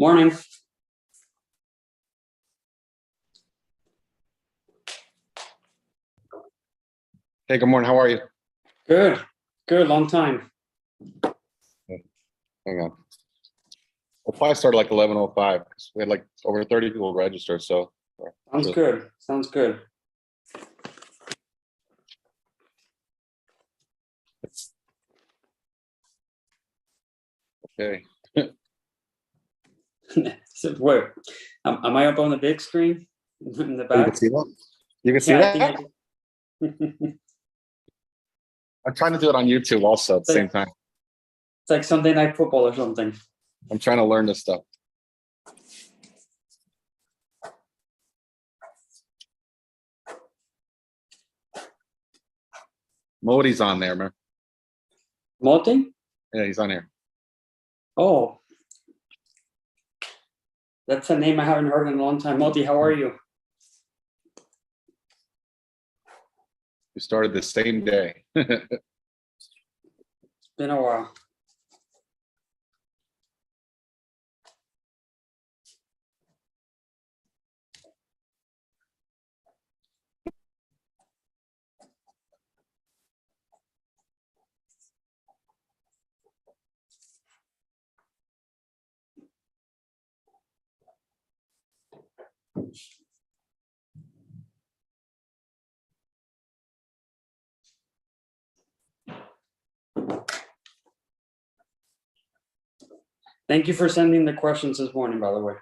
Morning. Hey, good morning. How are you? Good. Good. Long time. Hang on. We'll probably start like 11:05 because we had like over 30 people register. So Sounds good. Sounds good. okay. So, wait, am I up on the big screen in the You back? can see that? You can see Yeah, I that? think I can. I'm trying to do it on YouTube also at the same time. It's like Sunday Night Football or something. I'm trying to learn this stuff. Modi's on there, man. Moti? Yeah, he's on here. Oh, that's a name I haven't heard in a long time. Moti, how are you? We started the same day. It's been a while. Thank you for sending the questions this morning, by the way.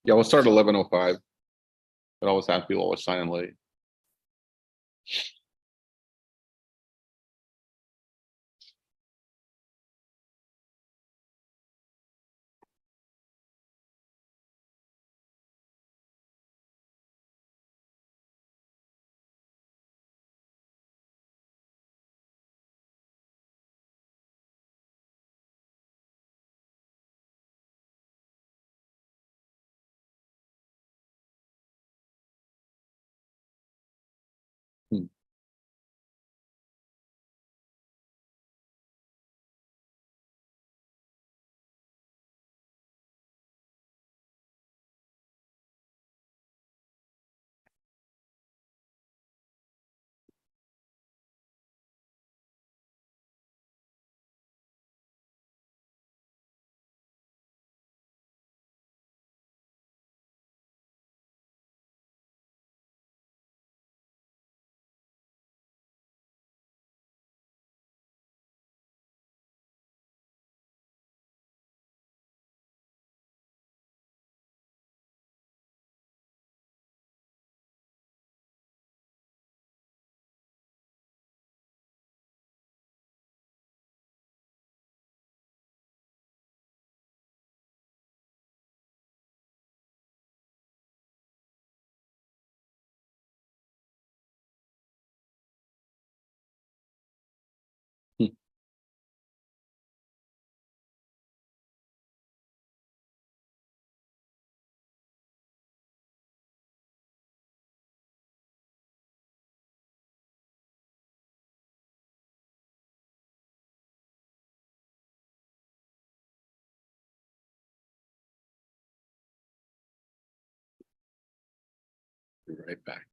Yeah, we'll start at 11:05. But always have people always sign in late. Hmm. Hmm. Be right back.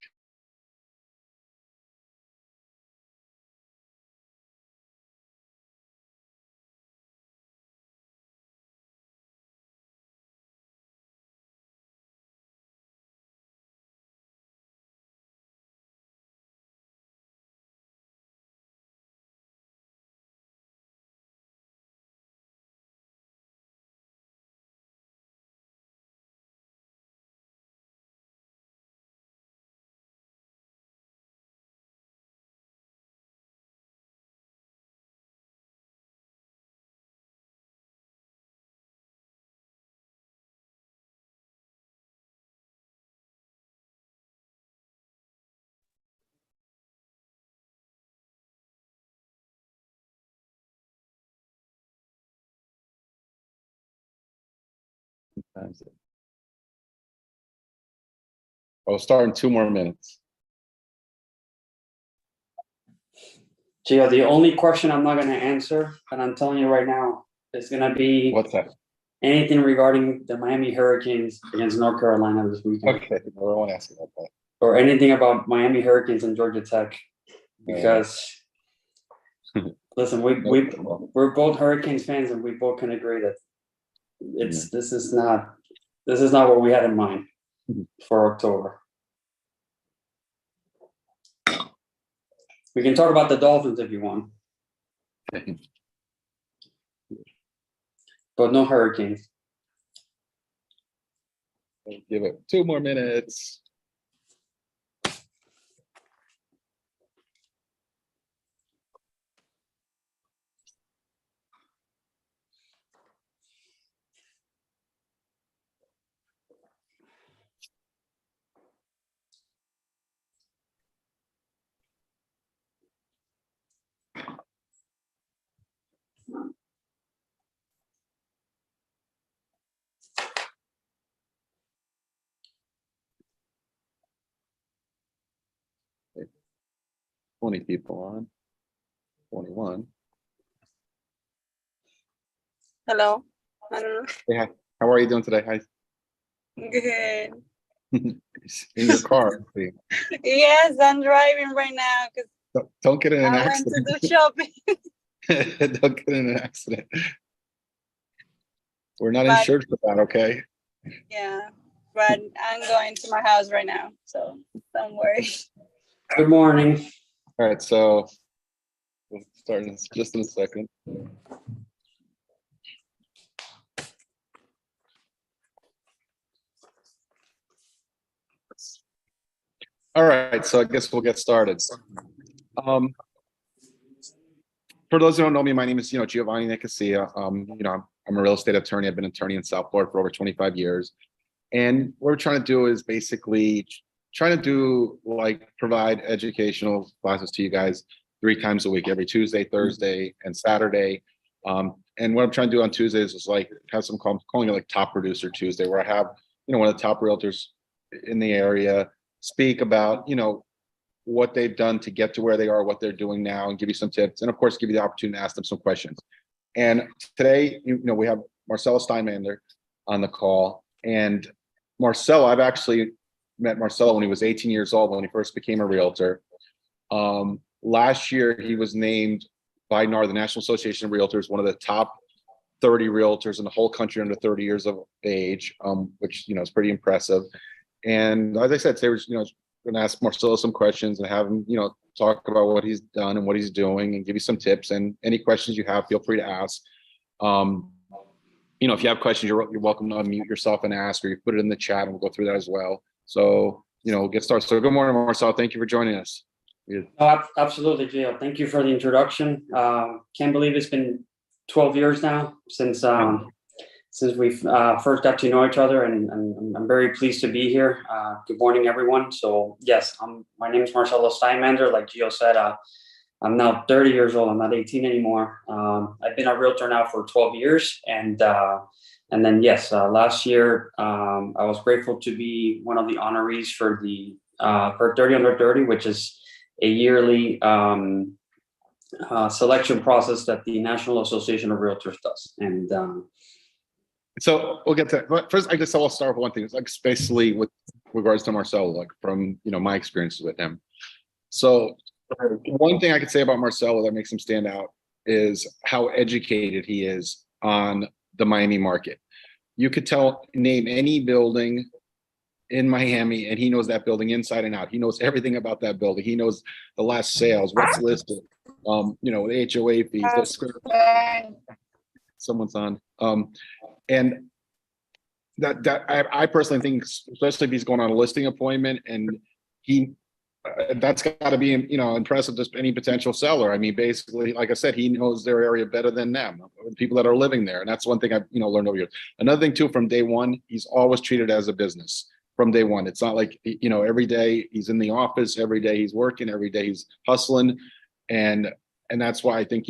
Times it. I'll start in 2 more minutes. Gio, the only question I'm not going to answer, and I'm telling you right now, is going to be What's that? anything regarding the Miami Hurricanes against North Carolina this weekend. Okay, no, I won't ask about that. Or anything about Miami Hurricanes and Georgia Tech. Because, listen, we're both Hurricanes fans, and we both can agree that this is not what we had in mind for October. We can talk about the Dolphins if you want, but no Hurricanes. Give it 2 more minutes. Okay. 20 people on. 21. Hello. I don't know. Hey, hi. How are you doing today? Hi. Good. In your car. Yes, I'm driving right now because Don't get in an I went accident. to do shopping. Don't get in an accident. We're not But- insured for that, okay? Yeah, but I'm going to my house right now, so don't worry. Good morning. All right, so we'll start in just in a second. All right, so I guess we'll get started. For those who don't know me, my name is Giovanni Nicosia. I'm a real estate attorney. I've been an attorney in South Florida for over 25 years. And what we're trying to do is basically provide educational classes to you guys 3 times a week, every Tuesday, Thursday, and Saturday. And what I'm trying to do on Tuesdays is have some calling it Top Producer Tuesday, where I have one of the top realtors in the area speak about what they've done to get to where they are, what they're doing now, and give you some tips, and of course give you the opportunity to ask them some questions. And today, we have Marcelo Steinmander on the call. And Marcel, I've actually met Marcelo when he was 18 years old, when he first became a realtor. Last year, he was named by NAR, the National Association of Realtors, one of the top 30 realtors in the whole country under 30 years of age, which is pretty impressive. And as I said, today we're going to ask Marcelo some questions and have him talk about what he's done and what he's doing, and give you some tips. And any questions you have, feel free to ask. If you have questions, you're welcome to unmute yourself and ask, or you put it in the chat, and we'll go through that as well. So we'll get started. So good morning, Marcel. Thank you for joining us. Oh, absolutely, Gio. Thank you for the introduction. Can't believe it's been 12 years now since we've first got to know each other, and I'm very pleased to be here. Good morning, everyone. So yes, my name is Marcelo Steinmander. Like Gio said, I'm now 30 years old. I'm not 18 anymore. I've been a realtor now for 12 years, and then yes, last year I was grateful to be one of the honorees for the for 30 under 30, which is a yearly selection process that the National Association of Realtors does. And so we'll get to, but first, I guess I'll start with one thing. It's especially with regards to Marcelo, from my experiences with him. So one thing I could say about Marcelo that makes him stand out is how educated he is on the Miami market. You could name any building in Miami, and he knows that building inside and out. He knows everything about that building. He knows the last sales, what's listed, the HOA fees, the square. Someone's on. And that I personally think, especially if he's going on a listing appointment, and that's got to be impressive to any potential seller. I mean, basically, like I said, he knows their area better than them, people that are living there, and that's one thing I've learned over years. Another thing too, from day one, he's always treated as a business. From day one, it's not like every day he's in the office, every day he's working, every day he's hustling, and that's why I think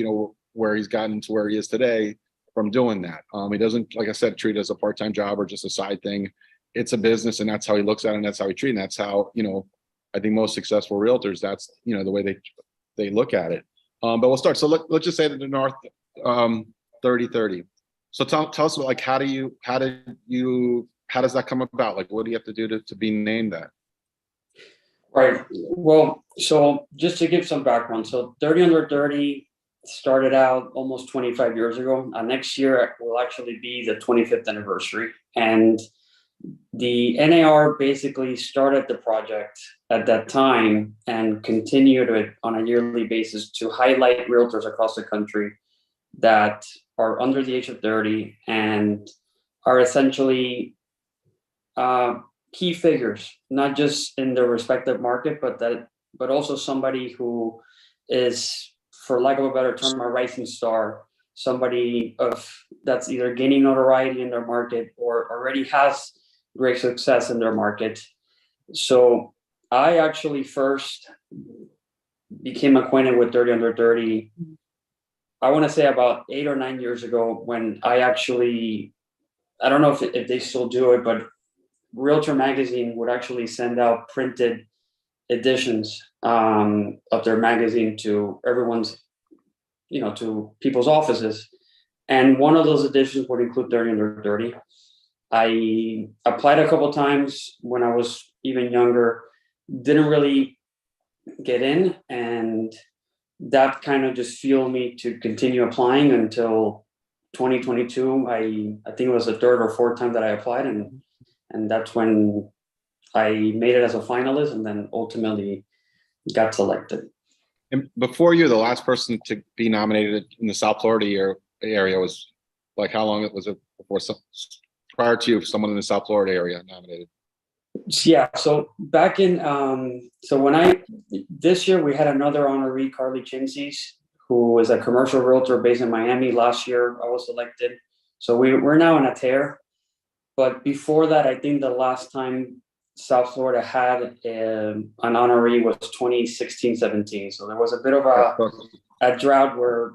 where he's gotten to where he is today from doing that. He doesn't, like I said, treat it as a part-time job or just a side thing. It's a business, and that's how he looks at it, and that's how he treats it. And that's how, I think most successful realtors, that's, the way they look at it. But we'll start. So let's just say that the North 30-30. So tell us about, like, how does that come about? Like, what do you have to do to be named that? Right. Well, so just to give some background, so 30 Under 30 started out almost 25 years ago. Next year will actually be the 25th anniversary. And the NAR basically started the project at that time and continued it on a yearly basis to highlight realtors across the country that are under the age of 30 and are essentially key figures, not just in their respective market, but also somebody who is, for lack of a better term, a rising star, somebody that's either gaining notoriety in their market or already has great success in their market. So I actually first became acquainted with 30 Under 30, I want to say about 8 or 9 years ago, when I don't know if they still do it, but Realtor Magazine would actually send out printed editions of their magazine to everyone's, to people's offices. And one of those editions would include 30 Under 30. I applied a couple times when I was even younger, didn't really get in, and that kind of just fueled me to continue applying until 2022. I think it was the third or fourth time that I applied, and that's when I made it as a finalist, and then ultimately got selected. And before you, the last person to be nominated in the South Florida area was, like, how long was it before? Prior to you, someone in the South Florida area nominated? Yeah, so back in this year we had another honoree, Carly Chinsies, who is a commercial realtor based in Miami. Last year I was selected, so we're now in a tear. But before that, I think the last time South Florida had an honoree was 2016-17. So there was a bit of a drought where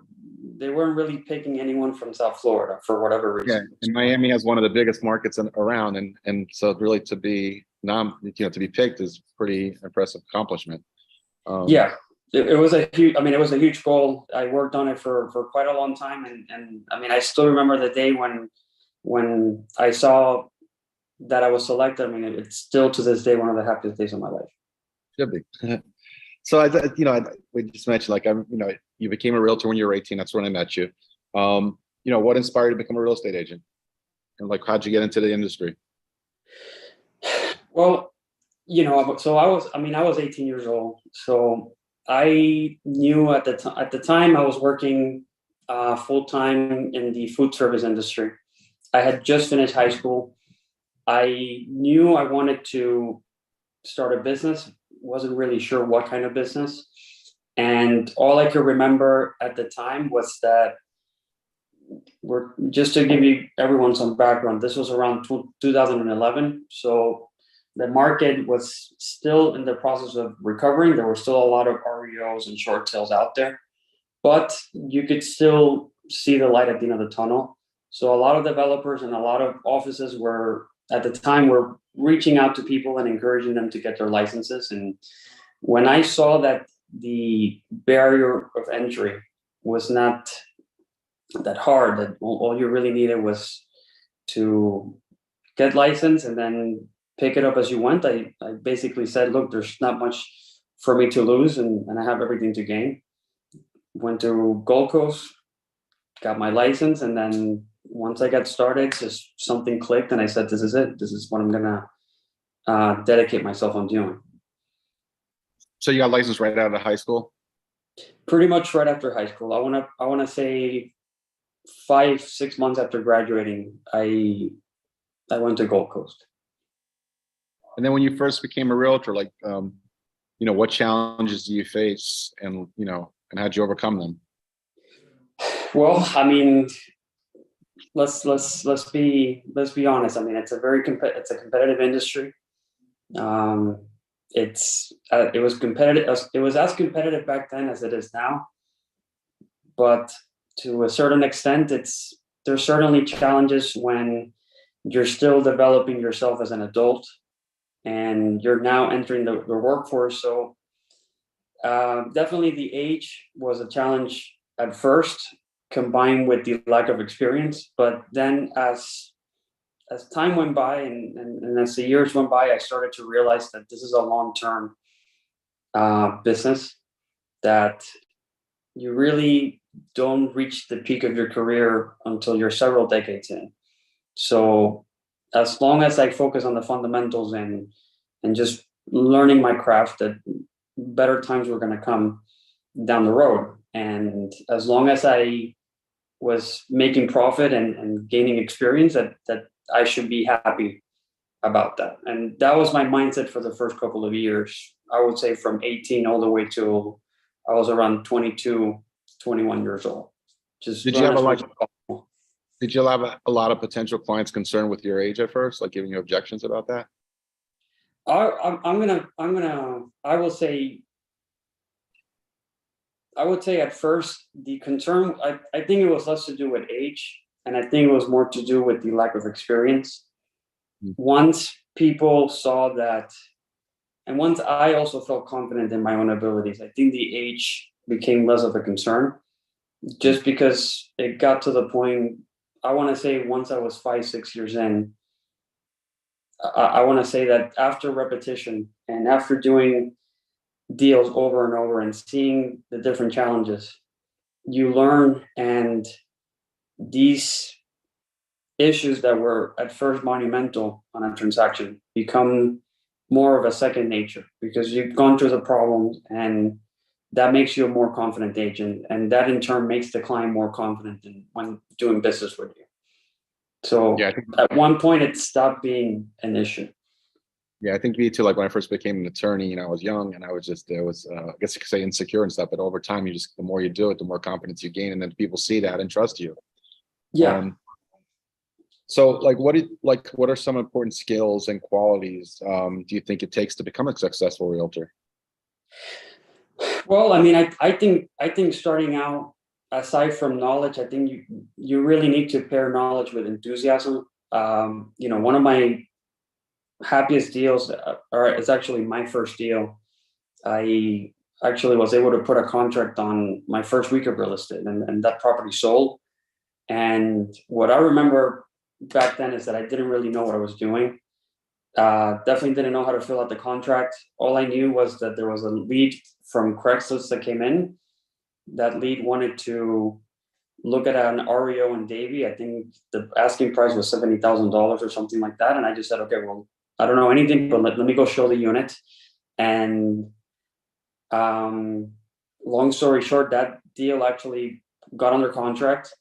they weren't really picking anyone from South Florida for whatever reason. Yeah, and Miami has one of the biggest markets around, and so really to be picked is pretty impressive accomplishment. Yeah, it was a huge. I mean, it was a huge goal. I worked on it for quite a long time, and I mean, I still remember the day when I saw that I was selected. I mean, it's still to this day one of the happiest days of my life. Should be. So we just mentioned, like, you became a realtor when you were 18. That's when I met you. What inspired you to become a real estate agent, and, like, how'd you get into the industry? Well, so I was 18 years old. So I knew at the time I was working full time in the food service industry. I had just finished high school. I knew I wanted to start a business. Wasn't really sure what kind of business. And all I could remember at the time was that just to give everyone some background, this was around 2011. So the market was still in the process of recovering. There were still a lot of REOs and short sales out there, but you could still see the light at the end of the tunnel. So a lot of developers and a lot of offices were reaching out to people and encouraging them to get their licenses. And when I saw that the barrier of entry was not that hard, that all you really needed was to get licensed and then pick it up as you went, I basically said, look, there's not much for me to lose, and I have everything to gain. Went to Gold Coast, got my license, and then once I got started, just something clicked, and I said, this is it. This is what I'm gonna dedicate myself on doing. So you got licensed right out of high school? Pretty much right after high school. I wanna say 5-6 months after graduating, I went to Gold Coast. And then when you first became a realtor, like, what challenges do you face, and how'd you overcome them? Well, I mean, let's be honest. I mean, it's a competitive industry. It was competitive. It was as competitive back then as it is now, but to a certain extent, it's there's certainly challenges when you're still developing yourself as an adult and you're now entering the workforce. So definitely the age was a challenge at first, combined with the lack of experience. But then as time went by and as the years went by, I started to realize that this is a long-term business, that you really don't reach the peak of your career until you're several decades in. So as long as I focus on the fundamentals and just learning my craft, that better times were going to come down the road. And as long as I was making profit and gaining experience, that I should be happy about that. And that was my mindset for the first couple of years. I would say from 18 all the way to I was around 22, 21 years old. Just Did you have a lot of potential clients concerned with your age at first, like giving you objections about that? I would say at first the concern, I think it was less to do with age, and I think it was more to do with the lack of experience. Once people saw that, and once I also felt confident in my own abilities, I think the age became less of a concern, just because it got to the point, I want to say once I was 5-6 years in, I want to say that after repetition and after doing deals over and over and seeing the different challenges, you learn, and these issues that were at first monumental on a transaction become more of a second nature, because you've gone through the problems, and that makes you a more confident agent, and that in turn makes the client more confident when doing business with you. So yeah, at one point it stopped being an issue. Yeah, I think me too. Like when I first became an attorney, I was young and I was just, I guess you could say insecure and stuff, but over time, the more you do it, the more confidence you gain, and then people see that and trust you. Yeah. So like, what are some important skills and qualities do you think it takes to become a successful realtor? Well, I mean, I think starting out, aside from knowledge, I think you really need to pair knowledge with enthusiasm. One of my happiest deals it's actually my first deal. I actually was able to put a contract on my first week of real estate, and that property sold. And what I remember back then is that I didn't really know what I was doing. Definitely didn't know how to fill out the contract. All I knew was that there was a lead from Craigslist that came in. That lead wanted to look at an REO in Davie. I think the asking price was $70,000 or something like that. And I just said, okay, well, I don't know anything, but let me go show the unit. And long story short, that deal actually got under contract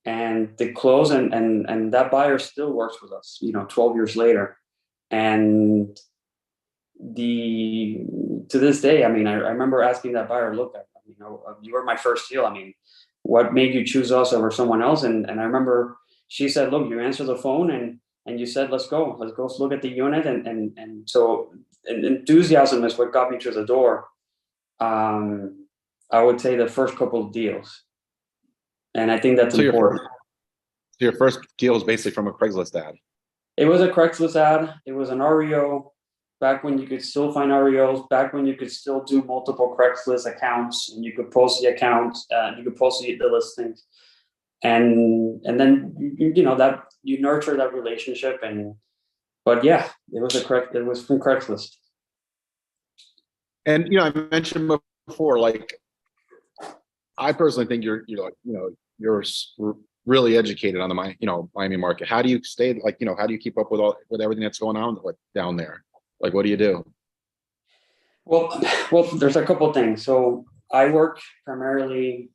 and they closed, and that buyer still works with us, 12 years later. And to this day, I mean, I remember asking that buyer, look, you were my first deal. I mean, what made you choose us over someone else? And I remember she said, look, you answered the phone and you said, let's go look at the unit. And so enthusiasm is what got me through the door. I would say the first couple of deals. And I think that's important. Your first deal was basically from a Craigslist ad. It was a Craigslist ad. It was an REO. Back when you could still find REOs, back when you could still do multiple Craigslist accounts, and you could post the accounts, you could post the listings, and then that you nurture that relationship. But yeah, it was from Craigslist. And I mentioned before, like, I personally think you're really educated on the Miami market. How do you stay how do you keep up with everything that's going on down there? Like, what do you do? Well, there's a couple of things. So I work primarily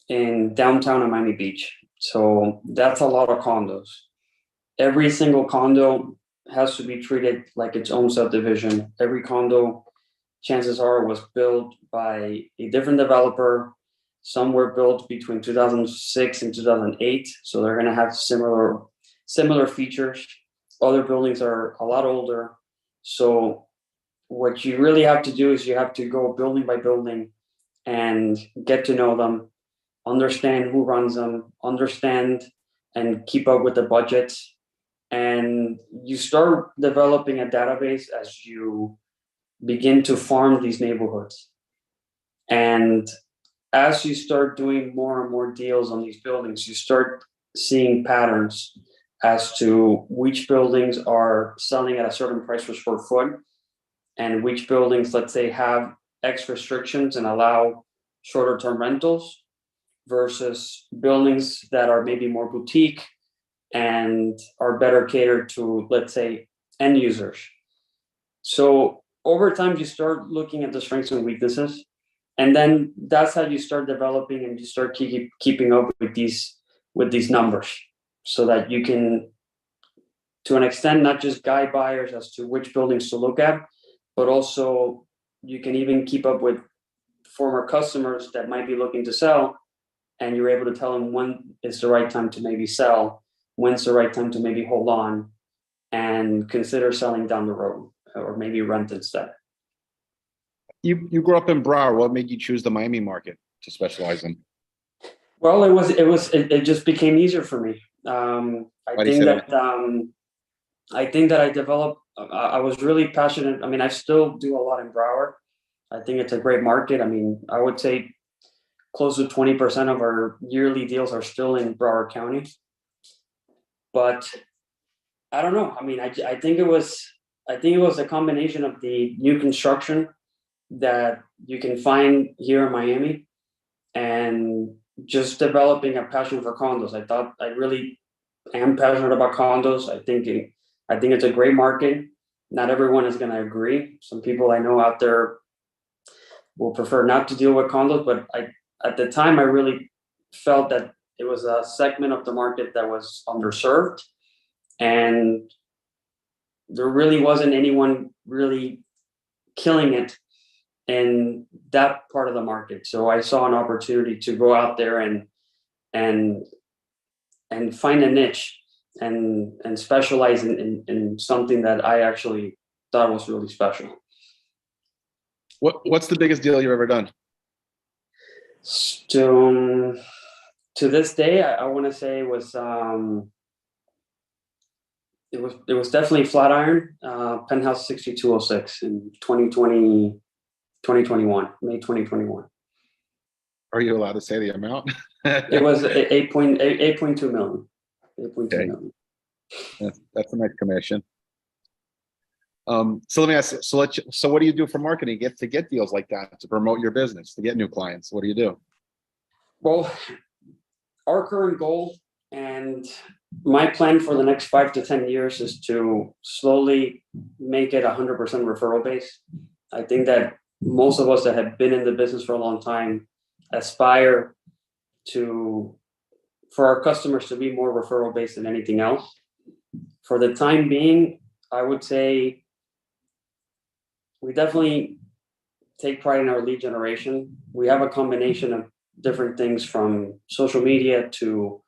in downtown Miami Beach. So that's a lot of condos. Every single condo has to be treated like its own subdivision. Every condo, chances are, was built by a different developer. Some were built between 2006 and 2008. So they're going to have similar features. Other buildings are a lot older. So what you really have to do is you have to go building by building and get to know them, understand who runs them, understand and keep up with the budgets. And you start developing a database as you begin to farm these neighborhoods. And as you start doing more and more deals on these buildings, you start seeing patterns as to which buildings are selling at a certain price per square foot, and which buildings, let's say, have X restrictions and allow shorter term rentals versus buildings that are maybe more boutique and are better catered to, let's say, end users. So over time, you start looking at the strengths and weaknesses, and then that's how you start developing and you start keeping up with these numbers, so that you can, to an extent, not just guide buyers as to which buildings to look at, but also you can even keep up with former customers that might be looking to sell, and you're able to tell them when is the right time to maybe sell, when's the right time to maybe hold on and consider selling down the road, or maybe rent instead. You grew up in Broward. What made you choose the Miami market to specialize in? Well, it just became easier for me. I think that I developed, I was really passionate. I mean, I still do a lot in Broward. I think it's a great market. I mean, I would say close to 20% of our yearly deals are still in Broward County. But I don't know. I mean, I think it was a combination of the new construction that you can find here in Miami, and just developing a passion for condos. I thought I really am passionate about condos. I think it's a great market. Not everyone is going to agree. Some people I know out there will prefer not to deal with condos, but at the time I really felt that it was a segment of the market that was underserved, and there really wasn't anyone really killing it in that part of the market. So I saw an opportunity to go out there and find a niche and specialize in something that I actually thought was really special. What's the biggest deal you've ever done? To this day, I want to say it was definitely Flatiron, Penthouse 6206 in 2021, May 2021. Are you allowed to say the amount? It was 8.2 million. 8.2 Okay. million. That's a nice commission. So let me ask. So what do you do for marketing? To get deals like that, to promote your business, to get new clients. What do you do? Well, our current goal and my plan for the next 5 to 10 years is to slowly make it 100% referral based. I think that most of us that have been in the business for a long time aspire for our customers to be more referral based than anything else. For the time being, I would say we definitely take pride in our lead generation. We have a combination of different things, from social media to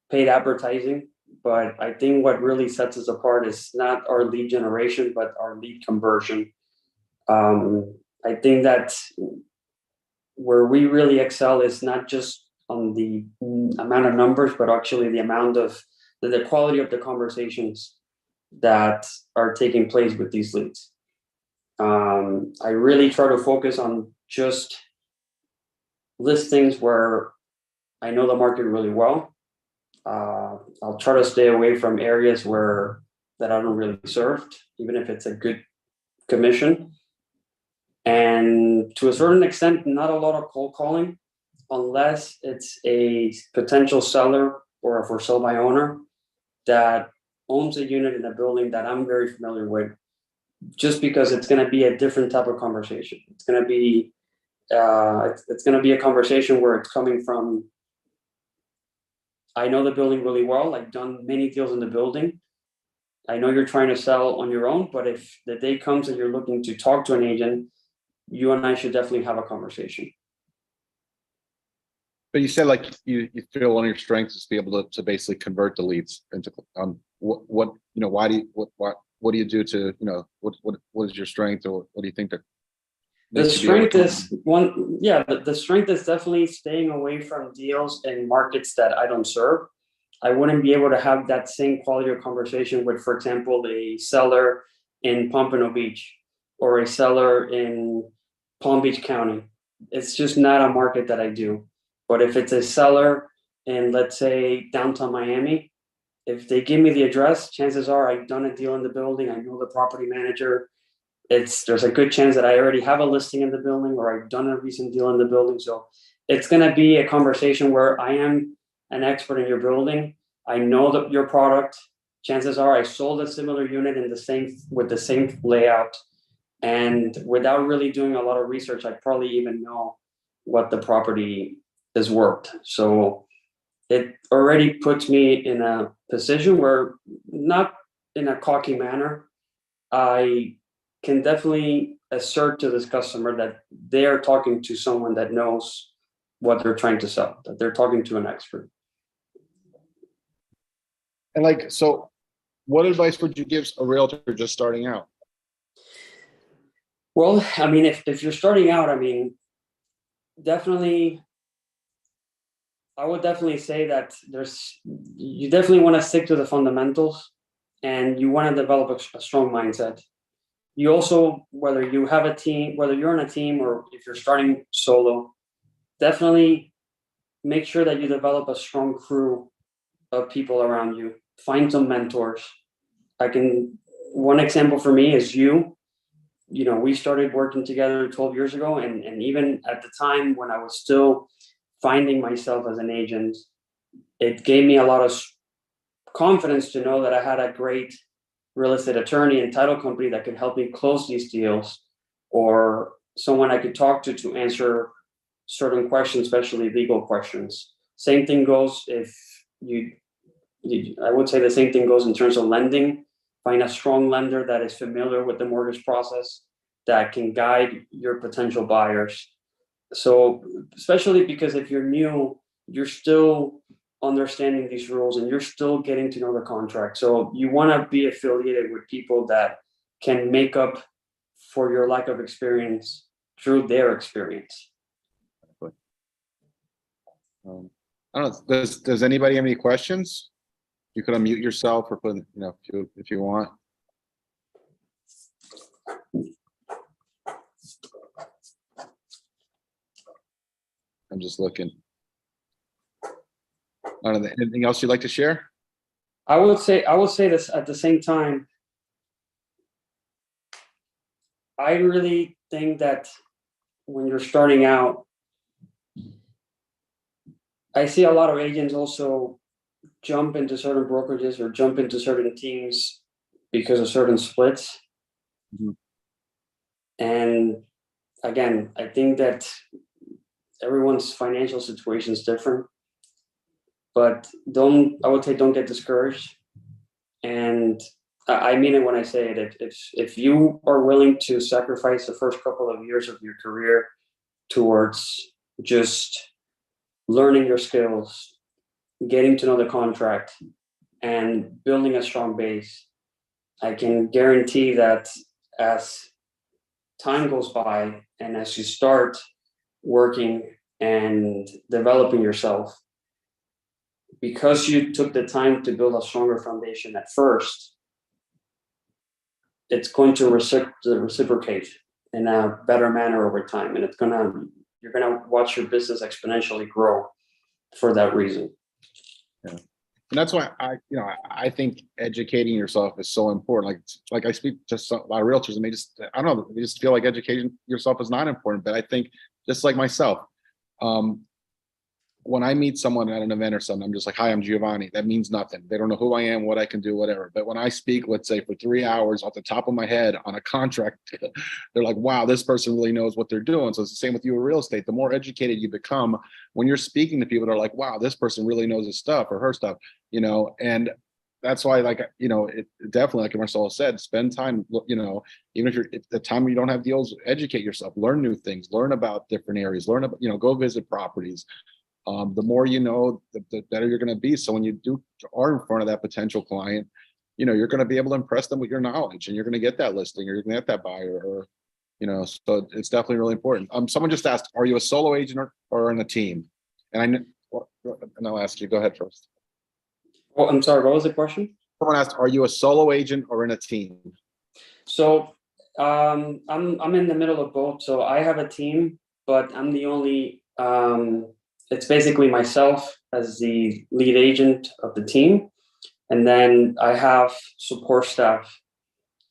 paid advertising. But I think what really sets us apart is not our lead generation, but our lead conversion. I think that where we really excel is not just on the amount of numbers, but actually the amount of the quality of the conversations that are taking place with these leads. I really try to focus on just listings where I know the market really well. I'll try to stay away from areas that I don't really serve, even if it's a good commission. And to a certain extent, not a lot of cold calling, unless it's a potential seller or a for sale by owner that owns a unit in a building that I'm very familiar with, just because it's going to be a different type of conversation. It's going to be a conversation where it's coming from, I know the building really well. I've done many deals in the building. I know you're trying to sell on your own, but if the day comes and you're looking to talk to an agent, you and I should definitely have a conversation. But you said like you feel one of your strengths is to be able to basically convert the leads into what do you do to what is your strength, or what do you think that the strength is the strength is definitely staying away from deals in markets that I don't serve. I wouldn't be able to have that same quality of conversation with, for example, a seller in Pompano Beach or a seller in Palm Beach County. It's just not a market that I do. But if it's a seller in, let's say, downtown Miami, if they give me the address, chances are I've done a deal in the building. I know the property manager. There's a good chance that I already have a listing in the building or I've done a recent deal in the building. So it's going to be a conversation where I am an expert in your building. I know that your product, chances are I sold a similar unit with the same layout. And without really doing a lot of research, I probably even know what the property is worth. So it already puts me in a position where, not in a cocky manner, I can definitely assert to this customer that they are talking to someone that knows what they're trying to sell, that they're talking to an expert. And like, so what advice would you give a realtor just starting out? Well, I mean, if you're starting out, I mean, definitely, I would definitely say that you definitely want to stick to the fundamentals and you want to develop a strong mindset. You also, whether you have a team, whether you're on a team or if you're starting solo, definitely make sure that you develop a strong crew of people around you. Find some mentors. One example for me is you. You know, we started working together 12 years ago. And even at the time when I was still finding myself as an agent, it gave me a lot of confidence to know that I had a great real estate attorney and title company that could help me close these deals, or someone I could talk to answer certain questions, especially legal questions. Same thing goes if I would say the same thing goes in terms of lending. Find a strong lender that is familiar with the mortgage process that can guide your potential buyers. So, especially because if you're new, you're still understanding these rules and you're still getting to know the contract. So you want to be affiliated with people that can make up for your lack of experience through their experience. I don't know. Does anybody have any questions? You could unmute yourself or put, if you want. I'm just looking. I don't know, anything else you'd like to share? I would say this at the same time. I really think that when you're starting out, I see a lot of agents also jump into certain brokerages or jump into certain teams because of certain splits. Mm-hmm. And again, I think that everyone's financial situation is different, but I would say don't get discouraged. And I mean it when I say it. If you are willing to sacrifice the first couple of years of your career towards just learning your skills, getting to know the contract, and building a strong base, I can guarantee that as time goes by and as you start working and developing yourself, because you took the time to build a stronger foundation at first, it's going to reciprocate in a better manner over time, and you're gonna watch your business exponentially grow for that reason. Yeah. And that's why I think educating yourself is so important. Like I speak to a lot of realtors and I don't know, they just feel like educating yourself is not important. But I think just like myself, when I meet someone at an event or something, I'm just like, hi, I'm Giovanni. That means nothing. They don't know who I am, what I can do, whatever. But when I speak, let's say for 3 hours off the top of my head on a contract, they're like, wow, this person really knows what they're doing. So it's the same with you in real estate. The more educated you become, when you're speaking to people, they're like, wow, this person really knows his stuff or her stuff, and that's why, it definitely, like Marcelo said, spend time, even if the time you don't have deals, educate yourself, learn new things, learn about different areas, learn about, go visit properties. The more you know, the better you're going to be. So when you are in front of that potential client, you're going to be able to impress them with your knowledge, and you're going to get that listing, or you're going to get that buyer, or, so it's definitely really important. Someone just asked, are you a solo agent or in a team? And I'll ask you, go ahead first. I'm sorry, what was the question? Someone asked, are you a solo agent or in a team? So I'm in the middle of both. So I have a team, but I'm the only. It's basically myself as the lead agent of the team, and then I have support staff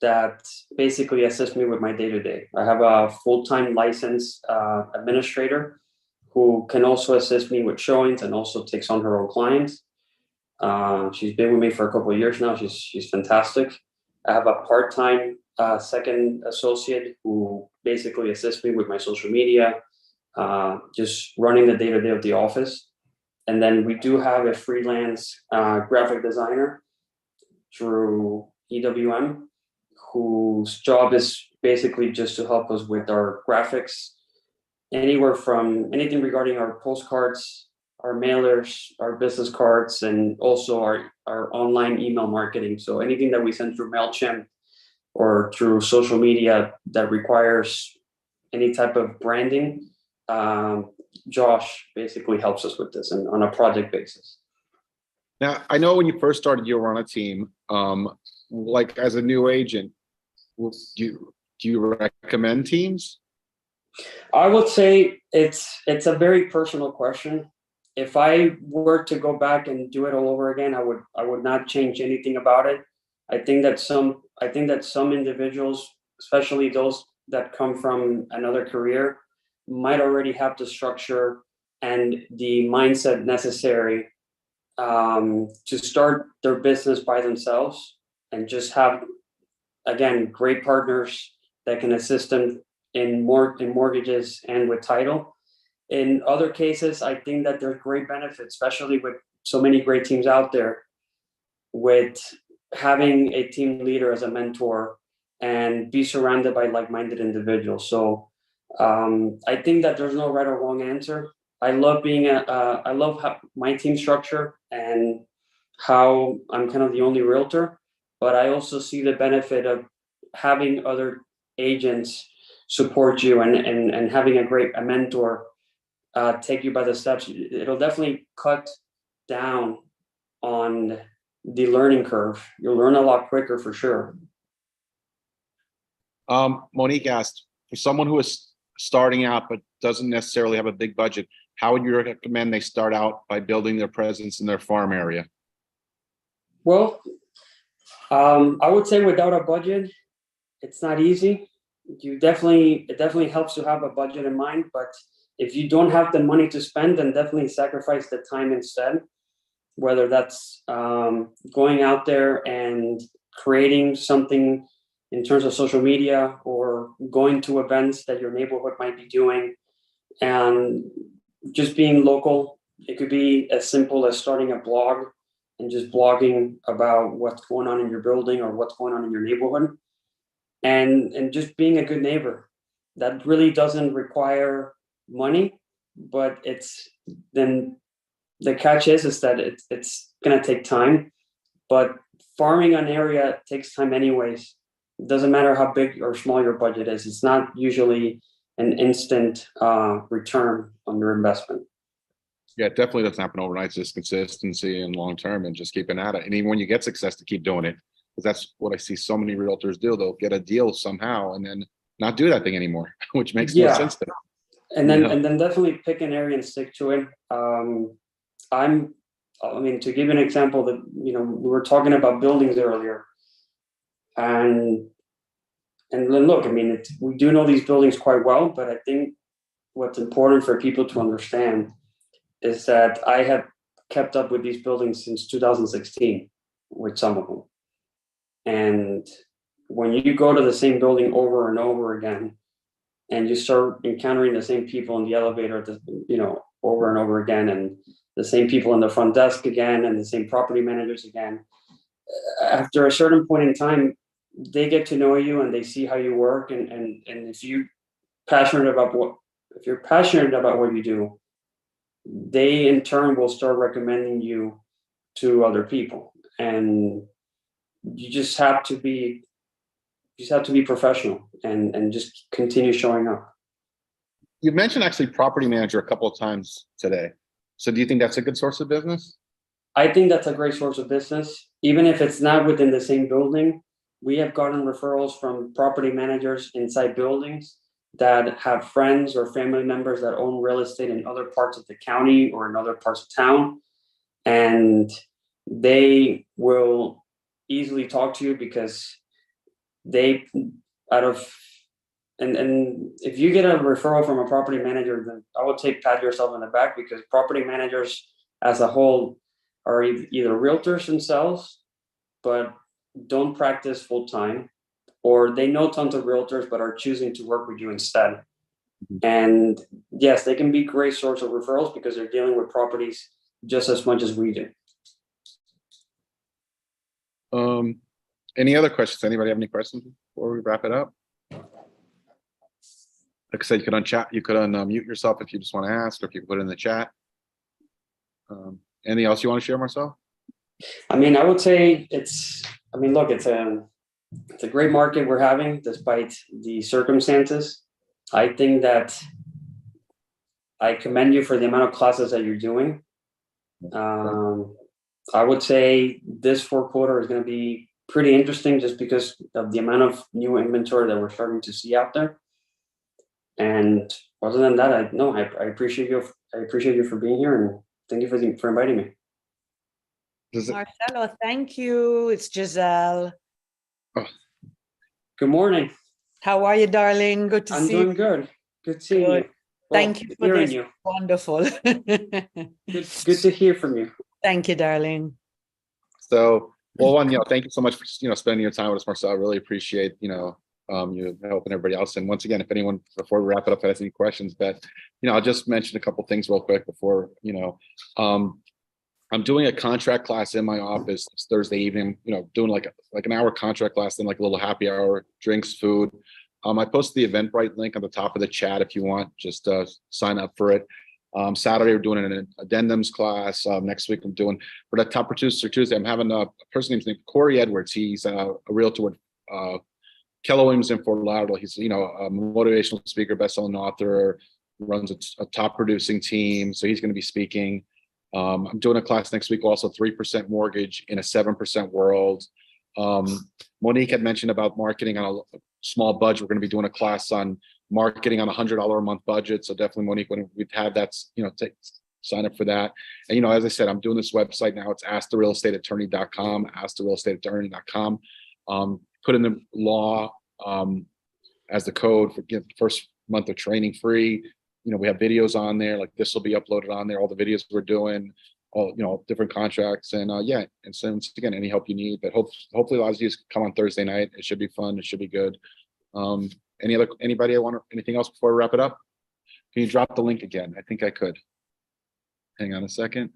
that basically assist me with my day to day. I have a full-time licensed administrator who can also assist me with showings and also takes on her own clients. She's been with me for a couple of years now. She's fantastic. I have a part-time second associate who basically assists me with my social media, just running the day-to-day of the office. And then we do have a freelance graphic designer through EWM, whose job is basically just to help us with our graphics, anywhere from anything regarding our postcards, our mailers, our business cards, and also our online email marketing. So anything that we send through MailChimp or through social media that requires any type of branding, Josh basically helps us with this and on a project basis. Now, I know when you first started, you were on a team. Like as a new agent, do you recommend teams? I would say it's a very personal question. If I were to go back and do it all over again, I would not change anything about it. I think that some individuals, especially those that come from another career, might already have the structure and the mindset necessary to start their business by themselves and just have, again, great partners that can assist them in mortgages and with title. In other cases, I think that there's great benefits, especially with so many great teams out there, with having a team leader as a mentor and be surrounded by like-minded individuals. So I think that there's no right or wrong answer. I love I love how my team structure and how I'm kind of the only realtor, but I also see the benefit of having other agents support you and having a mentor take you by the steps. It'll definitely cut down on the learning curve. You'll learn a lot quicker for sure. Monique asked, for someone who is starting out but doesn't necessarily have a big budget, how would you recommend they start out by building their presence in their farm area? Well, I would say without a budget, it's not easy. It definitely helps to have a budget in mind, but if you don't have the money to spend, then definitely sacrifice the time instead. Whether that's going out there and creating something in terms of social media or going to events that your neighborhood might be doing and just being local. It could be as simple as starting a blog and just blogging about what's going on in your building or what's going on in your neighborhood and just being a good neighbor. That really doesn't require money, but then the catch is that it's going to take time, but farming an area takes time anyways. It doesn't matter how big or small your budget is. It's not usually an instant return on your investment. Yeah, it definitely doesn't happen overnight. It's just consistency and long term and just keeping at it. And even when you get success, to keep doing it, because that's what I see so many realtors do. They'll get a deal somehow and then not do that thing anymore, which makes no sense to them. And then definitely pick an area and stick to it. To give you an example, that we were talking about buildings earlier, and look, we do know these buildings quite well, but I think what's important for people to understand is that I have kept up with these buildings since 2016 with some of them. And when you go to the same building over and over again, and you start encountering the same people in the elevator, over and over again, and the same people in the front desk again, and the same property managers again, after a certain point in time, they get to know you and they see how you work. And if you're passionate about what you do, they in turn will start recommending you to other people. And you just have to be professional and just continue showing up. You mentioned actually property manager a couple of times today. So do you think that's a good source of business? I think that's a great source of business, even if it's not within the same building. We have gotten referrals from property managers inside buildings that have friends or family members that own real estate in other parts of the county or in other parts of town. And they will easily talk to you because they, out of, and if you get a referral from a property manager, then I would say pat yourself on the back, because property managers as a whole are either realtors themselves, but don't practice full time, or they know tons of realtors but are choosing to work with you instead. And yes, they can be a great source of referrals because they're dealing with properties just as much as we do. Any other questions? Anybody have any questions before we wrap it up? Like I said, you could unmute yourself if you just want to ask, or if you put it in the chat. Anything else you want to share, Marcel? I mean, I would say look, it's a great market we're having despite the circumstances. I think that I commend you for the amount of classes that you're doing. I would say this fourth quarter is going to be pretty interesting just because of the amount of new inventory that we're starting to see out there. And other than that, I appreciate you. I appreciate you for being here, and thank you for inviting me. Marcelo, thank you. It's Giselle. Oh. Good morning. How are you, darling? Good to see you. I'm doing good. Good seeing you. Well, thank you for hearing this. you. Wonderful. Good to hear from you. Thank you, darling. So, well, one, thank you so much for spending your time with us, Marcel. I really appreciate you helping everybody else. And once again, if anyone, before we wrap it up, has any questions, but I'll just mention a couple things real quick before I'm doing a contract class in my office this Thursday evening, doing like an hour contract class, then like a little happy hour, drinks, food. I posted the Eventbrite link on the top of the chat if you want, just sign up for it. Saturday, we're doing an addendums class. Next week, I'm doing, for the top producer Tuesday, I'm having a person named Corey Edwards. He's a realtor with Keller Williams in Fort Lauderdale. He's, a motivational speaker, best-selling author, runs a top producing team. So he's going to be speaking. I'm doing a class next week, also 3% mortgage in a 7% world. Monique had mentioned about marketing on a small budget. We're going to be doing a class on marketing on $100 a month budget. So definitely, Monique, when we've had that, sign up for that. And, as I said, I'm doing this website now. It's asktherealestateattorney.com, asktherealestateattorney.com. Put in the law as the code for the first month of training free. We have videos on there, like this will be uploaded on there, all the videos we're doing, all, different contracts. And and so once again, any help you need, but hopefully a lot of you come on Thursday night. It should be fun. It should be good. Anybody anything else before we wrap it up? Can you drop the link again? I think I could. Hang on a second.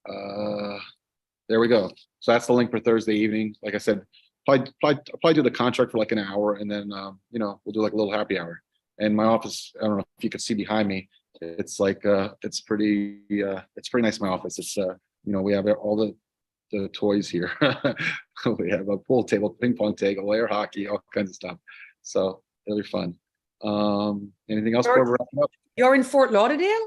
There we go. So that's the link for Thursday evening. Like I said, probably do the contract for like an hour, and then we'll do like a little happy hour. And my office, I don't know if you could see behind me, it's like it's pretty nice, my office. It's we have all the toys here. We have a pool table, ping pong table, air hockey, all kinds of stuff. So it'll be fun. Anything else before we wrap it up? You're in Fort Lauderdale?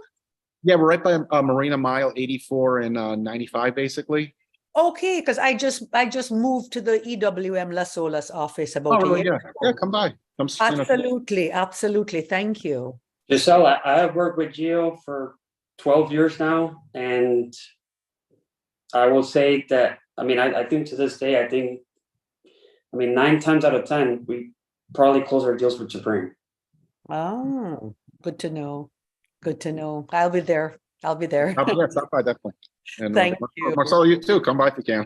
Yeah, we're right by Marina Mile 84 and 95, basically. Okay, because I just moved to the EWM Las Olas office about a year ago. Yeah, come by. Absolutely. Thank you. Giselle, I have worked with Gio for 12 years now, and I will say that, I think to this day, 9 times out of 10, we probably close our deals with Supreme. Oh, good to know. I'll be there. Stop by, definitely. And Thank you. Marcel, you too. Come by if you can.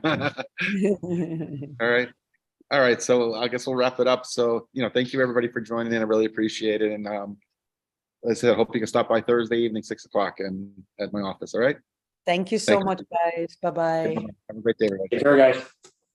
All right. So I guess we'll wrap it up. So, thank you everybody for joining in. I really appreciate it. And as I said, I hope you can stop by Thursday evening, 6 o'clock and at my office. All right. Thank you so much, guys. Bye-bye. Have a great day, everybody. Take care, guys.